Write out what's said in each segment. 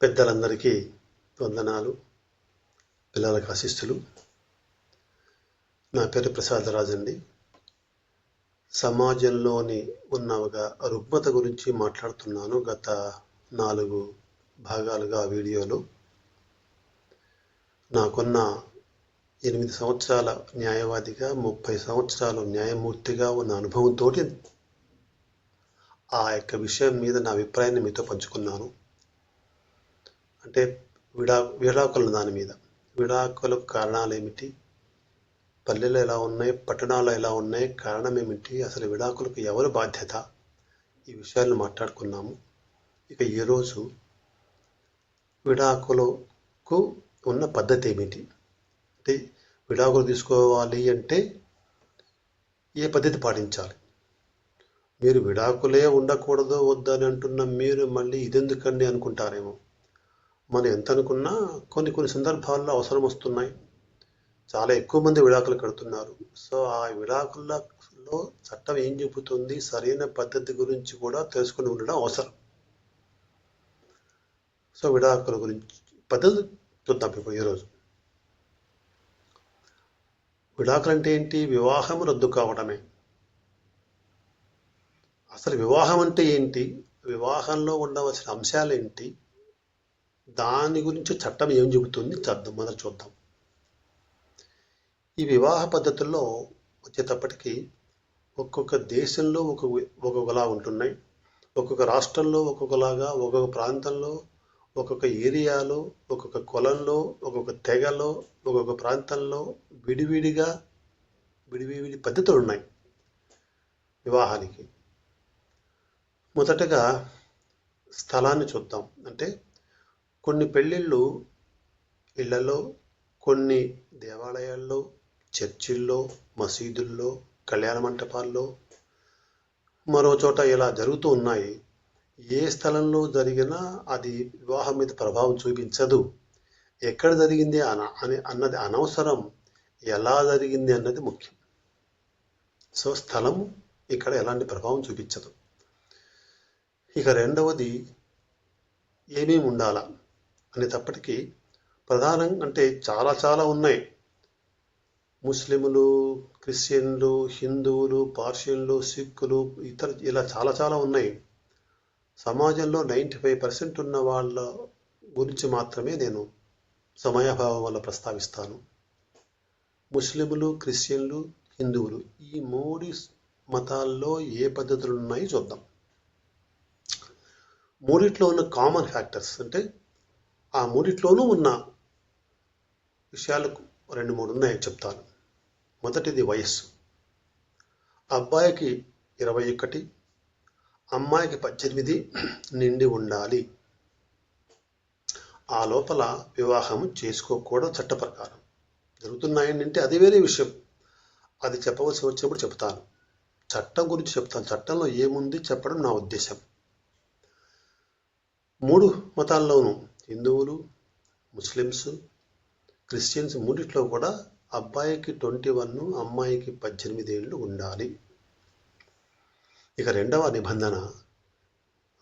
పెద్దలందరికీ వందనాలు, పిల్లలకు ఆశీస్సులు. నా పేరు ప్రసాదరాజ్ అండి. సమాజంలోని ఉన్న ఒక రుగ్మత గురించి మాట్లాడుతున్నాను. గత 4 భాగాలుగా వీడియోలో నాకున్న 8 సంవత్సరాల న్యాయవాదిగా 30 సంవత్సరాలు న్యాయమూర్తిగా ఉన్న అనుభవంతో ఆ యొక్క విషయం మీద నా అభిప్రాయాన్ని మీతో పంచుకున్నాను. అంటే విడాకుల దాని మీద, విడాకులకు కారణాలు ఏమిటి, పల్లెలు ఎలా ఉన్నాయి, పట్టణాలు ఎలా ఉన్నాయి, కారణం ఏమిటి, అసలు విడాకులకు ఎవరు బాధ్యత, ఈ విషయాలను మాట్లాడుకున్నాము. ఇక ఈరోజు విడాకులకు ఉన్న పద్ధతి ఏమిటి, అంటే విడాకులు తీసుకోవాలి అంటే ఏ పద్ధతి పాటించాలి. మీరు విడాకులే ఉండకూడదు వద్దని అంటున్న మీరు మళ్ళీ ఇదెందుకండి అనుకుంటారేమో. మనం ఎంత అనుకున్నా కొన్ని సందర్భాల్లో అవసరం వస్తున్నాయి. చాలా ఎక్కువ మంది విడాకులు కడుతున్నారు. సో ఆ విడాకులలో చట్టం ఏం చెబుతుంది, సరైన పద్ధతి గురించి కూడా తెలుసుకుని ఉండడం అవసరం. సో విడాకుల గురించి పద్ధతి చూద్దాం ఇప్పుడు ఈరోజు. విడాకులు అంటే ఏంటి? వివాహం రద్దు కావడమే. అసలు వివాహం అంటే ఏంటి, వివాహంలో ఉండవలసిన అంశాలు ఏంటి, దాని గురించి చట్టం ఏం చెబుతుంది మొదలు చూద్దాం. ఈ వివాహ పద్ధతుల్లో వచ్చేటప్పటికి ఒక్కొక్క దేశంలో ఒక్కొక్కలా ఉంటున్నాయి. ఒక్కొక్క రాష్ట్రంలో ఒక్కొక్కలాగా, ఒక్కొక్క ప్రాంతంలో, ఒక్కొక్క ఏరియాలో, ఒక్కొక్క కులంలో, ఒక్కొక్క తెగలో, ఒక్కొక్క ప్రాంతంలో విడివిడి పద్ధతులు ఉన్నాయి వివాహానికి. మొదటగా స్థలాన్ని చూద్దాం. అంటే కొన్ని పెళ్ళిళ్ళు ఇళ్లలో, కొన్ని దేవాలయాల్లో, చర్చిల్లో, మసీదుల్లో, కళ్యాణ మంటపాల్లో, మరో చోట ఇలా జరుగుతూ ఉన్నాయి. ఏ స్థలంలో జరిగినా అది వివాహం మీద ప్రభావం చూపించదు. ఎక్కడ జరిగింది అన్నది అనవసరం, ఎలా జరిగింది అన్నది ముఖ్యం. సో స్థలం ఇక్కడ ఎలాంటి ప్రభావం చూపించదు. ఇక రెండవది ఏమేమి ఉండాలా అనేటప్పటికీ ప్రధానం అంటే చాలా ఉన్నాయి. ముస్లింలు, క్రిస్టియన్లు, హిందువులు, పార్షియన్లు, సిక్కులు, ఇతర ఇలా చాలా ఉన్నాయి. సమాజంలో 95% ఉన్న వాళ్ళ గురించి మాత్రమే నేను సమయాభావం వల్ల ప్రస్తావిస్తాను. ముస్లింలు, క్రిస్టియన్లు, హిందువులు, ఈ 3 మతాల్లో ఏ పద్ధతులు ఉన్నాయో చూద్దాం. మూడిట్లో ఉన్న కామన్ ఫ్యాక్టర్స్, అంటే ఆ మూడిట్లోనూ ఉన్న విషయాలకు 2-3 ఉన్నాయని చెప్తాను. మొదటిది వయస్సు. అబ్బాయికి 21, అమ్మాయికి 18 నిండి ఉండాలి. ఆ లోపల వివాహం చేసుకోకూడదు చట్ట ప్రకారం. జరుగుతున్నాయంటే అది వేరే విషయం, అది చెప్పవలసి వచ్చినప్పుడు చెప్తాను. చట్టం గురించి చెప్తాను. చట్టంలో ఏముంది చెప్పడం నా ఉద్దేశం. 3 మతాల్లోనూ, హిందువులు, ముస్లిమ్స్, క్రిస్టియన్స్, మూడిట్లో కూడా అబ్బాయికి 21, అమ్మాయికి 18 ఏళ్ళు ఉండాలి. ఇక రెండవ నిబంధన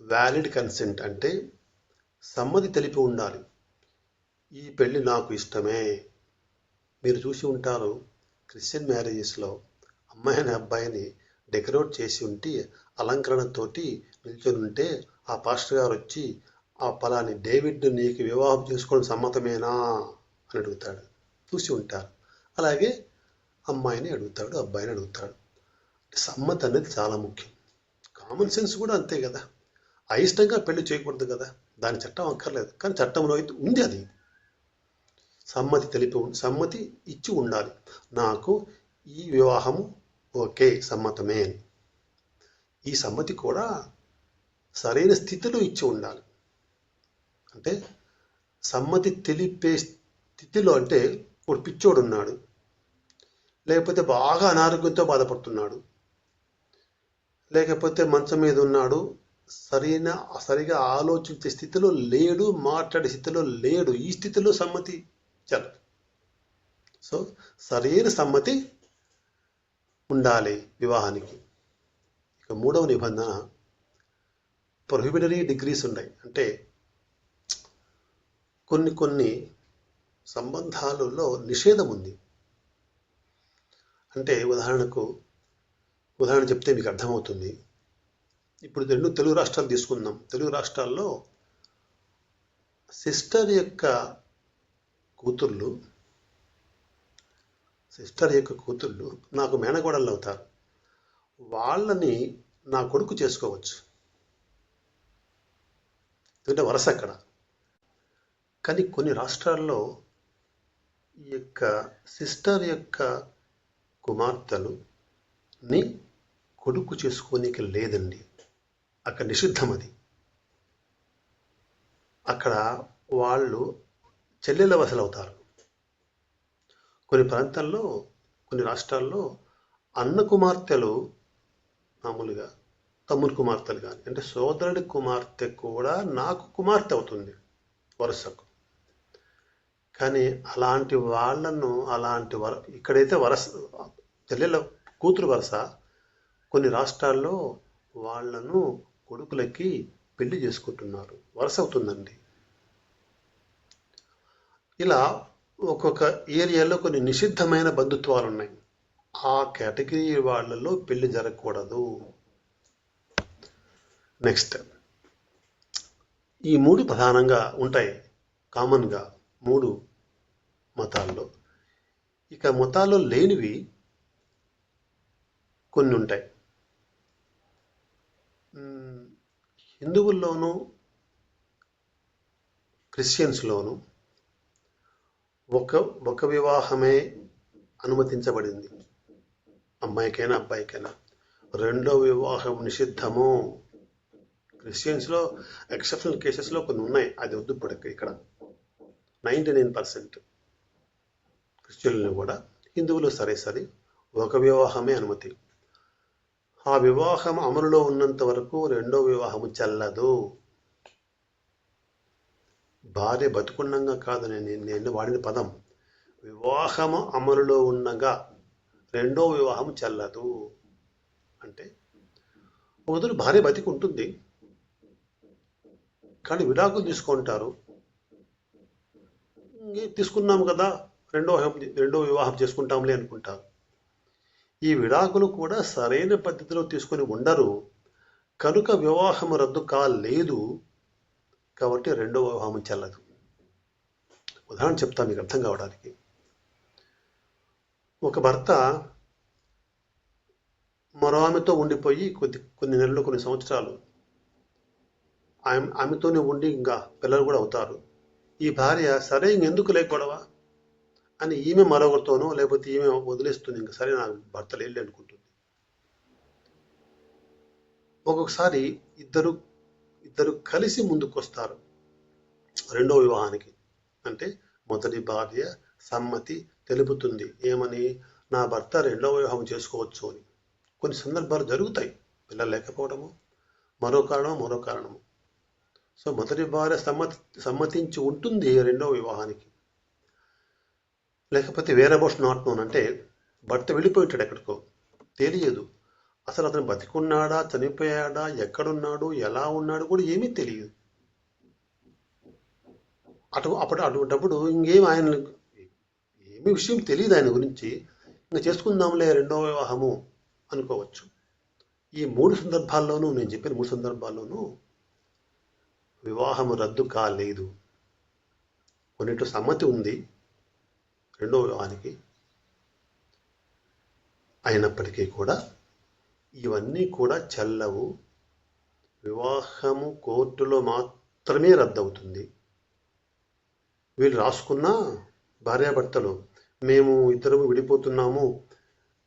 వ్యాలిడ్ కన్సెంట్, అంటే సమ్మతి తెలిపి ఉండాలి. ఈ పెళ్లి నాకు ఇష్టమే. మీరు చూసి ఉంటారు, క్రిస్టియన్ మ్యారేజెస్లో అమ్మాయిని అబ్బాయిని డెకరేట్ చేసి ఉంటే, అలంకరణతోటి నిల్చొని ఉంటే, ఆ పాస్టర్ గారు వచ్చి ఆ పలాని డేవిడ్ నీకు వివాహం చేసుకోవడం సమ్మతమేనా అని అడుగుతాడు. చూసి ఉంటారు. అలాగే అమ్మాయిని అడుగుతాడు, అబ్బాయిని అడుగుతాడు. సమ్మతి అనేది చాలా ముఖ్యం. కామన్ సెన్స్ కూడా అంతే కదా. అయిష్టంగా పెళ్లి చేయకూడదు కదా, దాని చట్టం అక్కర్లేదు. కానీ చట్టంలో అయితే ఉంది అది. సమ్మతి ఇచ్చి ఉండాలి. నాకు ఈ వివాహము ఓకే, సమ్మతమే అని. ఈ సమ్మతి కూడా సరైన స్థితిలో ఇచ్చి ఉండాలి. అంటే సమ్మతి తెలిపే స్థితిలో, అంటే ఒక పిచ్చోడు ఉన్నాడు, లేకపోతే బాగా అనారోగ్యంతో బాధపడుతున్నాడు, లేకపోతే మంచం మీద ఉన్నాడు, సరిగా ఆలోచించే స్థితిలో లేడు, మాట్లాడే స్థితిలో లేడు. ఈ స్థితిలో సమ్మతి చల్లదు. సో సరైన సమ్మతి ఉండాలి వివాహానికి. ఇక 3వ నిబంధన ప్రొహిబిటరీ డిగ్రీస్ ఉన్నాయి. అంటే కొన్ని సంబంధాలలో నిషేధం ఉంది. అంటే ఉదాహరణ చెప్తే మీకు అర్థమవుతుంది. ఇప్పుడు 2 తెలుగు రాష్ట్రాలు తీసుకుందాం. తెలుగు రాష్ట్రాల్లో సిస్టర్ యొక్క కూతుర్లు నాకు మేనకోడళ్ళు అవుతారు. వాళ్ళని నా కొడుకు చేసుకోవచ్చు, ఎందుకంటే వరస అక్కడ. కానీ కొన్ని రాష్ట్రాల్లో ఈ యొక్క సిస్టర్ యొక్క కుమార్తెలుని కొడుకు చేసుకోనికి లేదండి. అక్కడ నిషిద్ధం అది. అక్కడ వాళ్ళు చెల్లెల వసలు అవుతారు. కొన్ని రాష్ట్రాల్లో అన్న కుమార్తెలు మామూలుగా తమ్ముని కుమార్తెలు కానీ, అంటే సోదరుడి కుమార్తె కూడా నాకు కుమార్తె అవుతుంది వరుసకు. కానీ ఇక్కడైతే చెల్లెల కూతురు వరుస, కొన్ని రాష్ట్రాల్లో వాళ్ళను కొడుకులకి పెళ్లి చేసుకుంటున్నారు, వరుస అవుతుందండి. ఇలా ఒక్కొక్క ఏరియాలో కొన్ని నిషిద్ధమైన బంధుత్వాలు ఉన్నాయి. ఆ కేటగిరీ వాళ్ళలో పెళ్లి జరగకూడదు. నెక్స్ట్, ఈ 3 ప్రధానంగా ఉంటాయి కామన్గా 3 మతాల్లో. ఇక మతాల్లో లేనివి కొన్ని ఉంటాయి. హిందువుల్లోనూ క్రిస్టియన్స్లోనూ ఒక వివాహమే అనుమతించబడింది, అమ్మాయికైనా అబ్బాయికైనా. రెండో వివాహం నిషిద్ధము. క్రిస్టియన్స్లో ఎక్సెప్షనల్ కేసెస్లో కొన్ని ఉన్నాయి, అది వద్దు ఇప్పుడు. ఇక్కడ 99% క్రిస్టియన్లు కూడా, హిందువులు సరే ఒక వివాహమే అనుమతి. ఆ వివాహం అమలులో ఉన్నంత వరకు రెండో వివాహము చెల్లదు. భార్య బతుకుండగా కాదు నేను వాడిన పదం. వివాహము అమలులో ఉండగా రెండో వివాహం చెల్లదు. అంటే మొదలు భార్య బతికి ఉంటుంది, కానీ విడాకులు తీసుకుంటారు. తీసుకున్నాము కదా, రెండో వివాహం చేసుకుంటాంలే అనుకుంటారు. ఈ విడాకులు కూడా సరైన పద్ధతిలో తీసుకొని ఉండరు కనుక వివాహం రద్దు కాలేదు, కాబట్టి రెండో వివాహం చెల్లదు. ఉదాహరణ చెప్తా మీకు అర్థం కావడానికి. ఒక భర్త మరో ఆమెతో ఉండిపోయి కొన్ని నెలలు, కొన్ని సంవత్సరాలు ఆమెతోనే ఉండి ఇంకా పిల్లలు కూడా అవుతారు. ఈ భార్య సరే ఇంకెందుకు గొడవ అని ఈమె మరొకరితోనో లేకపోతే ఈమె వదిలేస్తుంది, ఇంకా సరే నా భర్త లేళ్ళి అనుకుంటుంది. ఒక్కొక్కసారి ఇద్దరు కలిసి ముందుకు వస్తారు రెండో వివాహానికి. అంటే మొదటి భార్య సమ్మతి తెలుపుతుంది, ఏమని, నా భర్త రెండో వివాహం చేసుకోవచ్చు అని. కొన్ని సందర్భాలు జరుగుతాయి, పిల్లలు లేకపోవడము, మరో కారణము. సో మొదటి భార్య సమ్మతించి ఉంటుంది రెండో వివాహానికి. లేకపోతే వేరే అబౌట్ నాట్ నోన్, అంటే భర్త వెళ్ళిపోయింటాడు ఎక్కడికో, తెలియదు అసలు అతను బతికున్నాడా చనిపోయాడా ఎక్కడున్నాడు ఎలా ఉన్నాడు కూడా ఏమీ తెలియదు. అటువంటిప్పుడు ఆయన ఏమీ విషయం తెలియదు ఆయన గురించి, ఇంకా చేసుకుందాంలే రెండో వివాహము అనుకోవచ్చు. ఈ 3 సందర్భాల్లోనూ, నేను చెప్పిన 3 సందర్భాల్లోనూ వివాహము రద్దు కాలేదు. కొన్నింటి సమ్మతి ఉంది రెండో వివాహానికి, అయినప్పటికీ కూడా ఇవన్నీ కూడా చెల్లవు. వివాహము కోర్టులో మాత్రమే రద్దవుతుంది. వీళ్ళు రాసుకున్న భార్యాభర్తలు, మేము ఇద్దరము విడిపోతున్నాము,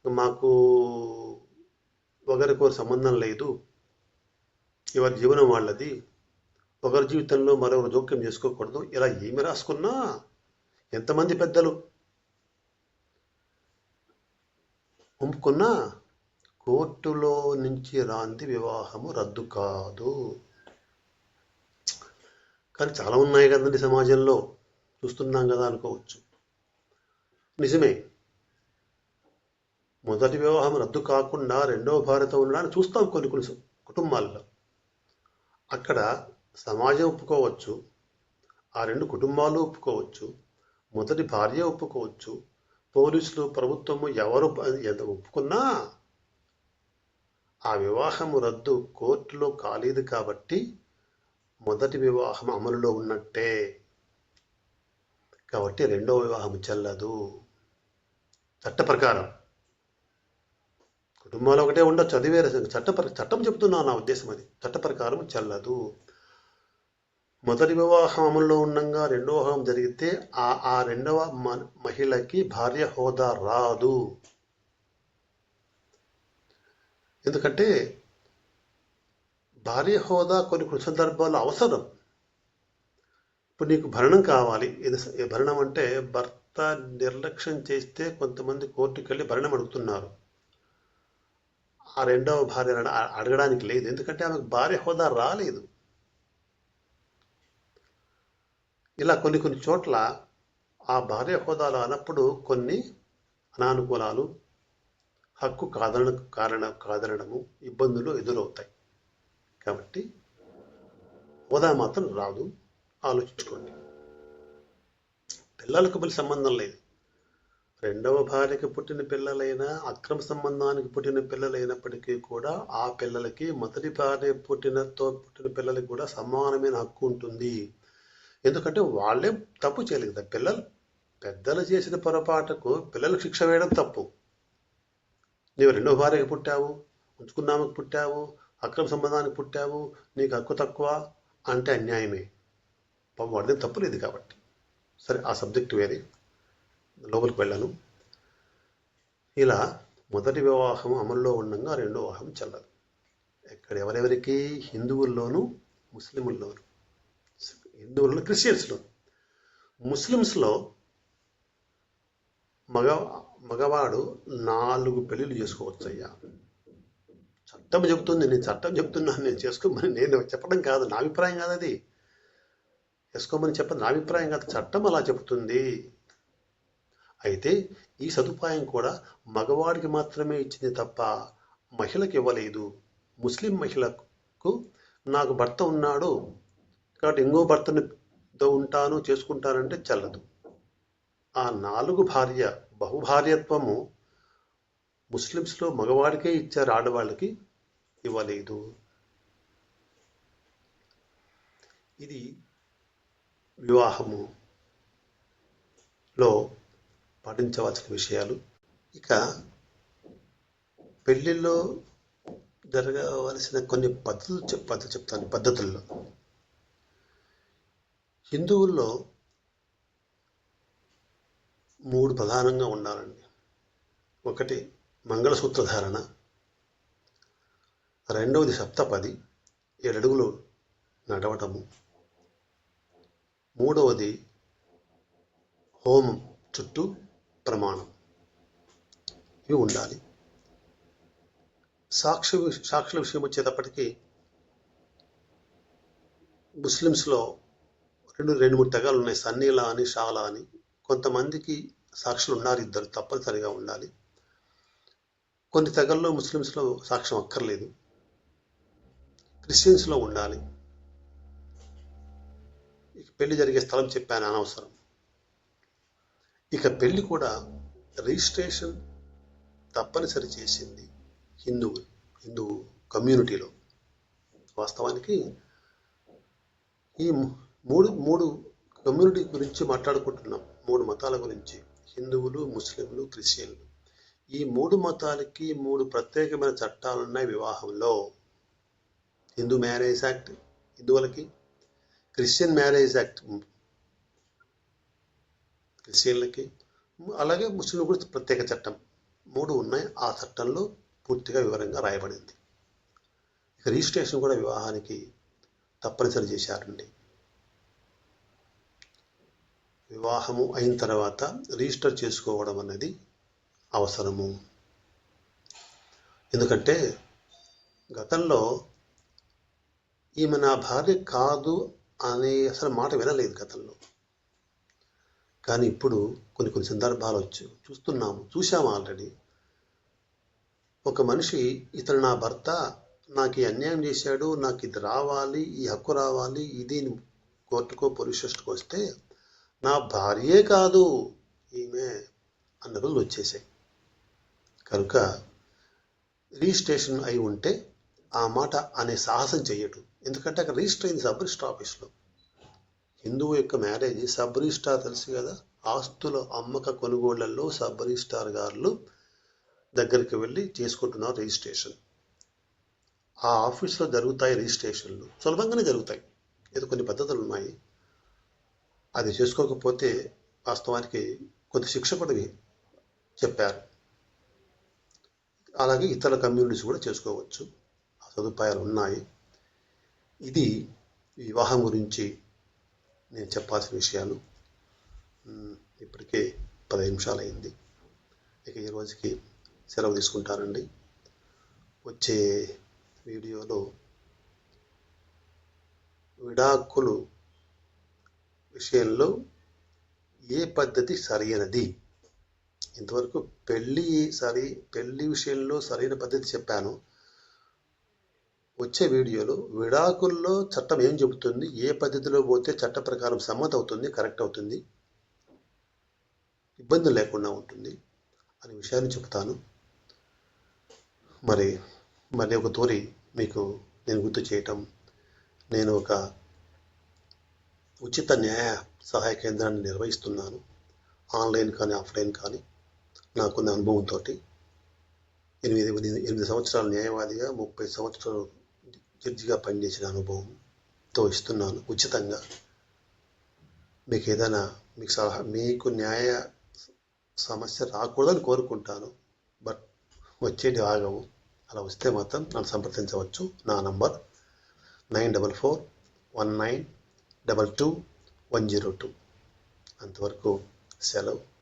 మాకు ఒకరికొకరు సంబంధం లేదు, ఎవరి జీవనం వాళ్ళది, ఒకరి జీవితంలో మరొకరు జోక్యం చేసుకోకూడదు, ఇలా ఏమి రాసుకున్నా, ఎంతమంది పెద్దలు ఒప్పుకున్నా కోర్టులో నుంచి రాంది వివాహము రద్దు కాదు. కానీ చాలా ఉన్నాయి కదండి సమాజంలో, చూస్తున్నాం కదా అనుకోవచ్చు. నిజమే, మొదటి వివాహం రద్దు కాకుండా రెండవ భార్యతో ఉండడాన్ని చూస్తాం కొన్ని కుటుంబాల్లో. అక్కడ సమాజం ఒప్పుకోవచ్చు, ఆ 2 కుటుంబాలు ఒప్పుకోవచ్చు, మొదటి భార్య ఒప్పుకోవచ్చు, పోలీసులు, ప్రభుత్వము ఎవరు ఎంత ఒప్పుకున్నా ఆ వివాహము రద్దు కోర్టులో కాలేదు కాబట్టి మొదటి వివాహం అమలులో ఉన్నట్టే. కాబట్టి రెండవ వివాహం చెల్లదు. చట్ట ప్రకారం కుటుంబాలు ఒకటే ఉండొచ్చు, అది వేరే చట్టం చెప్తున్నా, నా ఉద్దేశం అది. చట్ట ప్రకారం చెల్లదు. మొదటి వివాహం అమల్లో ఉండగా రెండవ వివాహం జరిగితే ఆ రెండవ మహిళకి భార్య హోదా రాదు. ఎందుకంటే భార్య హోదా కొన్ని సందర్భాల్లో అవసరం. ఇప్పుడు నీకు భరణం కావాలి. భరణం అంటే భర్త నిర్లక్ష్యం చేస్తే కొంతమంది కోర్టుకు వెళ్ళి భరణం అడుగుతున్నారు. ఆ రెండవ భార్య అడగడానికి లేదు, ఎందుకంటే ఆమెకు భార్య హోదా రాలేదు. ఇలా కొన్ని చోట్ల ఆ భార్య హోదాలో అన్నప్పుడు కొన్ని అనానుకూలాలు, హక్కు కాదనడము, ఇబ్బందులు ఎదురవుతాయి. కాబట్టి హోదా మాత్రం రాదు. ఆలోచించుకోండి. పిల్లలకు మళ్ళీ సంబంధం లేదు. రెండవ భార్యకి పుట్టిన పిల్లలైనా, అక్రమ సంబంధానికి పుట్టిన పిల్లలైనప్పటికీ కూడా ఆ పిల్లలకి మొదటి భార్య పుట్టిన పిల్లలకి కూడా సమానమైన హక్కు ఉంటుంది. ఎందుకంటే వాళ్ళే తప్పు చేయలేదు కదా. పెద్దలు చేసిన పొరపాటుకు పిల్లలకు శిక్ష వేయడం తప్పు. నీవు రెండవ భార్యకి పుట్టావు, ఉంచుకున్నామకి పుట్టావు, అక్రమ సంబంధానికి పుట్టావు, నీకు హక్కు తక్కువ అంటే అన్యాయమే. వాడిదే తప్పు లేదు కాబట్టి. సరే, ఆ సబ్జెక్ట్ వేరే, లోపలికి వెళ్ళాను. ఇలా మొదటి వివాహం అమల్లో ఉండగా రెండో వివాహం చెల్లదు. ఎవరెవరికి? హిందువుల్లోనూ ముస్లింల్లోనూ. హిందువుల్లో, క్రిస్టియన్స్లో. ముస్లిమ్స్లో మగవాడు 4 పెళ్ళిళ్ళు చేసుకోవచ్చయ్యా. చట్టం చెబుతుంది. నేను చట్టం చెప్తున్నాను, నేను చేసుకోమని నేను చెప్పడం కాదు, నా అభిప్రాయం కాదు అది. చేసుకోమని చెప్పదు, నా అభిప్రాయం కాదు, చట్టం అలా చెబుతుంది. అయితే ఈ సదుపాయం కూడా మగవాడికి మాత్రమే ఇచ్చింది తప్ప మహిళకి ఇవ్వలేదు. ముస్లిం మహిళకు నాకు భర్త ఉన్నాడు కాబట్టి ఇంకో భర్తనితో ఉంటాను, చేసుకుంటానంటే చెల్లదు. ఆ 4 బహుభార్యత్వము ముస్లిమ్స్లో మగవాడికే ఇచ్చారు, ఆడవాళ్ళకి ఇవ్వలేదు. ఇది వివాహములో పాటించవలసిన విషయాలు. ఇక పెళ్లిలో జరగవలసిన కొన్ని పద్ధతులు చెప్తాను. పద్ధతుల్లో హిందువుల్లో 3 ప్రధానంగా ఉండాలండి. ఒకటి మంగళసూత్ర ధారణ, రెండవది సప్తపది 7 అడుగులు నడవటము, మూడవది హోమం చుట్టూ ప్రమాణం. ఇవి ఉండాలి. సాక్షుల విషయం వచ్చేటప్పటికీ ముస్లిమ్స్లో 2-3 తెగలు ఉన్నాయి, సన్నీలా అని, షాలా అని. కొంతమందికి సాక్షులు ఉన్నారు, 2 తప్పనిసరిగా ఉండాలి. కొన్ని తెగల్లో ముస్లిమ్స్లో సాక్ష్యం అక్కర్లేదు. క్రిస్టియన్స్లో ఉండాలి. ఇక పెళ్లి జరిగే స్థలం చెప్పాను, అనవసరం. ఇక పెళ్లి కూడా రిజిస్ట్రేషన్ తప్పనిసరి చేసింది హిందూ కమ్యూనిటీలో. వాస్తవానికి ఈ మూడు కమ్యూనిటీ గురించి మాట్లాడుకుంటున్నాం, 3 మతాల గురించి: హిందువులు, ముస్లింలు, క్రిస్టియన్లు. ఈ 3 మతాలకి 3 ప్రత్యేకమైన చట్టాలున్నాయి వివాహంలో. హిందూ మ్యారేజ్ యాక్ట్ హిందువులకి, క్రిస్టియన్ మ్యారేజ్ యాక్ట్ క్రిస్టియన్లకి, అలాగే ముస్లింలు కూడా ప్రత్యేక చట్టం. 3 ఉన్నాయి. ఆ చట్టంలో పూర్తిగా వివరంగా రాయబడింది. ఇక రిజిస్ట్రేషన్ కూడా వివాహానికి తప్పనిసరి చేశారండి. వివాహము అయిన తర్వాత రిజిస్టర్ చేసుకోవడం అనేది అవసరము. ఎందుకంటే గతంలో ఈమె నా భార్య కాదు అనే అసలు మాట వినలేదు గతంలో. కానీ ఇప్పుడు కొన్ని సందర్భాలు చూసాము ఆల్రెడీ. ఒక మనిషి, ఇతను నా భర్త, నాకు ఈ అన్యాయం చేశాడు, నాకు ఇది రావాలి, ఈ హక్కు రావాలి, ఇది కోర్టుకో పోలీస్ స్టేషన్కో వస్తే నా భార్యే కాదు ఈమె అన్న రోజులు వచ్చేసాయి. కనుక రిజిస్ట్రేషన్ అయి ఉంటే ఆ మాట అనే సాహసం చెయ్యడు. ఎందుకంటే అక్కడ రిజిస్టర్ అయింది సబ్ రిజిస్టర్ ఆఫీస్లో. హిందువు యొక్క మ్యారేజ్ సబ్ రిజిస్ట్రార్ తెలుసు కదా, ఆస్తుల అమ్మక కొనుగోళ్లలో సబ్ రిజిస్ట్రార్ గారు దగ్గరికి వెళ్ళి చేసుకుంటున్నారు రిజిస్ట్రేషన్. ఆ ఆఫీస్లో జరుగుతాయి రిజిస్ట్రేషన్లు, సులభంగానే జరుగుతాయి. ఏదో కొన్ని పద్ధతులు ఉన్నాయి. అది చేసుకోకపోతే వాస్తవానికి కొంత శిక్ష కూడా చెప్పారు. అలాగే ఇతర కమ్యూనిటీస్ కూడా చేసుకోవచ్చు, ఆ సదుపాయాలు ఉన్నాయి. ఇది వివాహం గురించి నేను చెప్పాల్సిన విషయాలు. ఇప్పటికే 10 నిమిషాలు అయింది. ఇక ఈ రోజుకి సెలవు తీసుకుంటానండి. వచ్చే వీడియోలో విడాకులు విషయంలో ఏ పద్ధతి సరైనది, ఇంతవరకు పెళ్లి విషయంలో సరైన పద్ధతి చెప్పాను. వచ్చే వీడియోలో విడాకుల్లో చట్టం ఏం చెబుతుంది, ఏ పద్ధతిలో పోతే చట్ట ప్రకారం సమ్మతి అవుతుంది, కరెక్ట్ అవుతుంది, ఇబ్బంది లేకుండా ఉంటుంది అనే విషయాన్ని చెప్తాను. మరి ఒక తోరి మీకు నేను గుర్తు చేయటం, నేను ఒక ఉచిత న్యాయ సహాయ కేంద్రాన్ని నిర్వహిస్తున్నాను. ఆన్లైన్ కానీ ఆఫ్లైన్ కానీ నాకున్న అనుభవంతో 8 సంవత్సరాల న్యాయవాదిగా 30 సంవత్సరాలు జడ్జిగా పనిచేసిన అనుభవంతో ఇస్తున్నాను ఉచితంగా. మీకు ఏదైనా మీకు న్యాయ సమస్య రాకూడదని కోరుకుంటాను. బట్ వచ్చేటి ఆగవు. అలా వస్తే మాత్రం నన్ను సంప్రదించవచ్చు. నా నంబర్ 9441922102. అంతవరకు సెలవు.